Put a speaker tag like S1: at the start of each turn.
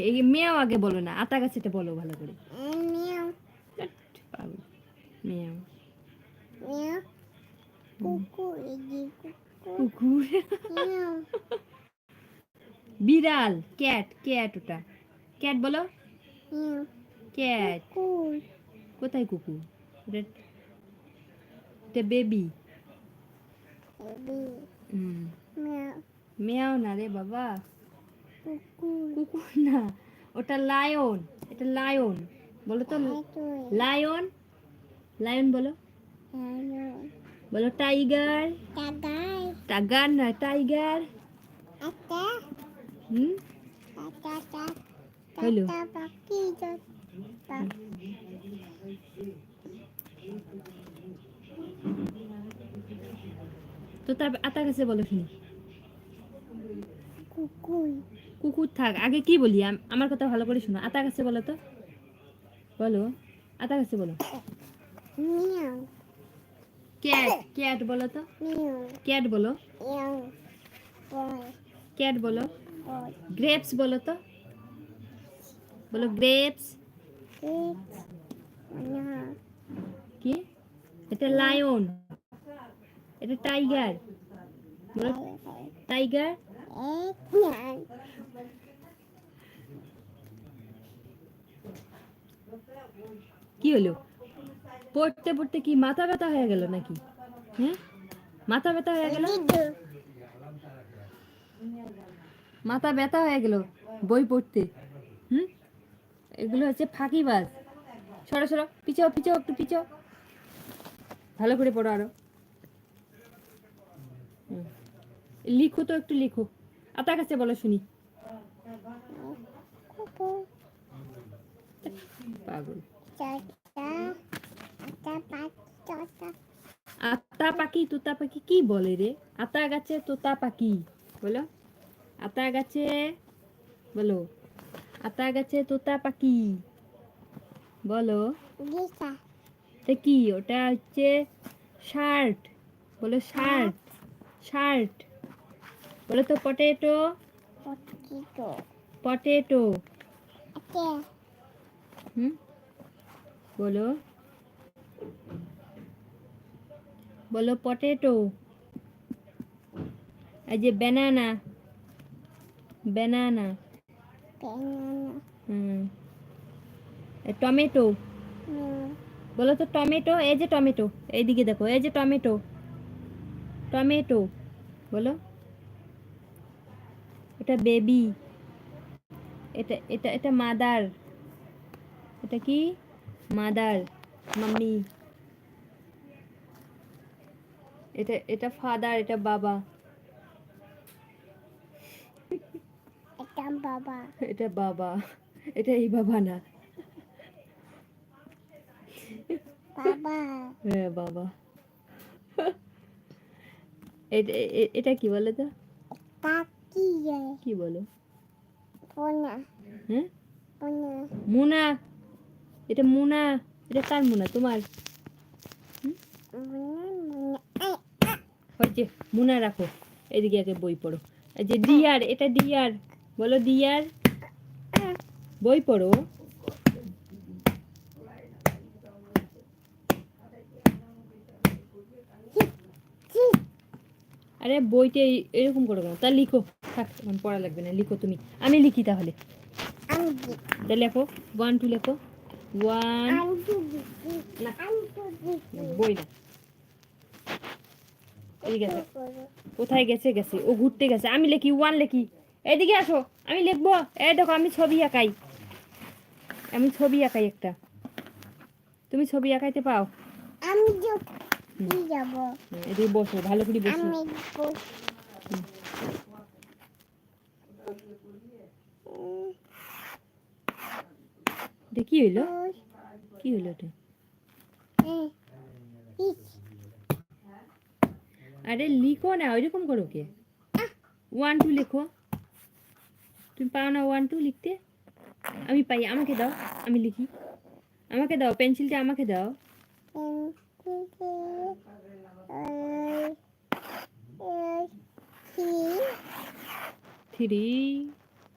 S1: এই মেয়াও আগে বলো না, আতা গাছেটা বলো ভালো করে।
S2: মিয়াও
S1: পাগল। মেয়াও।
S2: মিয়াও কুকুর
S1: কুকুর।
S2: মিয়াও
S1: বিড়াল, ক্যাট, ক্যাট ওটা। ক্যাট বলো।
S2: মিয়াও
S1: ক্যাট।
S2: কুকুর
S1: কোথায় কুকুর? এটা বেবি।
S2: মিয়াও
S1: মেয়াও না রে বাবা,
S2: কুকুর
S1: কুকুর না, ওটা লায়ন। এটা লায়ন বলো তো। লায়ন, লায়ন বলো। বলো টাইগার।
S2: টাগাই
S1: টাইগার না, টাইগার।
S2: আটা
S1: হুম,
S2: আটা
S1: হলো।
S2: পাখি
S1: তো তার আতা গাছে বলো শুনি।
S2: কুকুর
S1: কুকুর থাক, আগে কি বলি আমার কথা ভালো করে শোনো। আতা গাছে বলো তো, বলো। আতা গাছে বলো।
S2: মিয়াও
S1: ক্যাট, ক্যাট বলো তো।
S2: মিয়াও
S1: ক্যাট বলো।
S2: মিয়াও বয়
S1: ক্যাট বলো।
S2: বয়
S1: গ্রেপস বলো তো, বলো গ্রেপস।
S2: না
S1: কি? এটা লায়ন, এটা টাইগার। বলো টাইগার। কি হলো? পড়তে পড়তে কি মাথা ব্যথা হয়ে গেল নাকি? হ্যাঁ, মাথা ব্যথা হয়ে গেল। মাথা ব্যথা হয়ে গেল বই পড়তে। হুম, এগুলো হচ্ছে ফাঁকিবাজ। সরো সরো, পিছাও পিছাও, একটু পিছাও। ভালো করে পড়ো আরো। লিখো তো, একটু লিখো। আতা কাছে বলো শুনি। পাগল। আতা পাখি তোতা পাখি কি বলে রে? আতা গাছে তোতা পাখি বলো। আতা গাছে বলো। আতা গাছে তোতা পাখি বলো। এটা কি? ওটা হচ্ছে শার্ট। বলো শার্ট। শার্ট বলো তো। পটেটো। পটেটো। হুম, বলো। বলো পটেটো। এই যে ব্যানানা। ব্যানানা। হুম, টমেটো। বলো তো টমেটো। এই যে টমেটো, এইদিকে দেখো, এই যে টমেটো। টমেটো বলো। এটা বেবি। এটা এটা এটা মাদার। এটা কি? Mother, mummy. এটা এটা ফাদার, এটা বাবা।
S2: বাবা
S1: এটা বাবা, এটা এই বাবা না।
S2: বাবা
S1: হ্যাঁ বাবা। এটা কি বলো তো?
S2: কাকি
S1: কি বলো?
S2: পোনা
S1: হ্যাঁ,
S2: পোনা
S1: মুনা। এটা মুনা। এটা কার মুনা? তোমার। হচ্ছে মুনা রাখো, এদিকে আগে বই পড়ো। এই যে ডিয়ার, এটা ডিয়ার। বলো ডিয়ার। বই পড়ো। আরে বইতে এরকম করো কেন? তা লিখো। থাক, এখন পড়া লাগবে না, লিখো তুমি। আমি লিখি তাহলে। তা লেখো, 1 2 লেখো। 1। বই না, এদিকে আসো। কোথায় গেছে? গেছে, ও ঘুরতে গেছে। আমি লিখি 1 লিখি। এদিকে আসো, আমি লিখবো। এই দেখো, আমি ছবি আঁকাই। আমি ছবি আঁকাই একটা। তুমি ছবি আঁকাইতে পাও?
S2: আমি যাব
S1: এদিকে বসো, ভালো করে বসো।
S2: আমি
S1: এটা কি হইলো? কি হইলো এটা? আরে লিখো না, ওইরকম করো কে? 1 2 লেখো। তুমি পাও না 1 2 লিখতে? আমি পাই, আমাকে দাও, আমি লিখি। আমাকে দাও, পেন্সিলটা আমাকে দাও। 3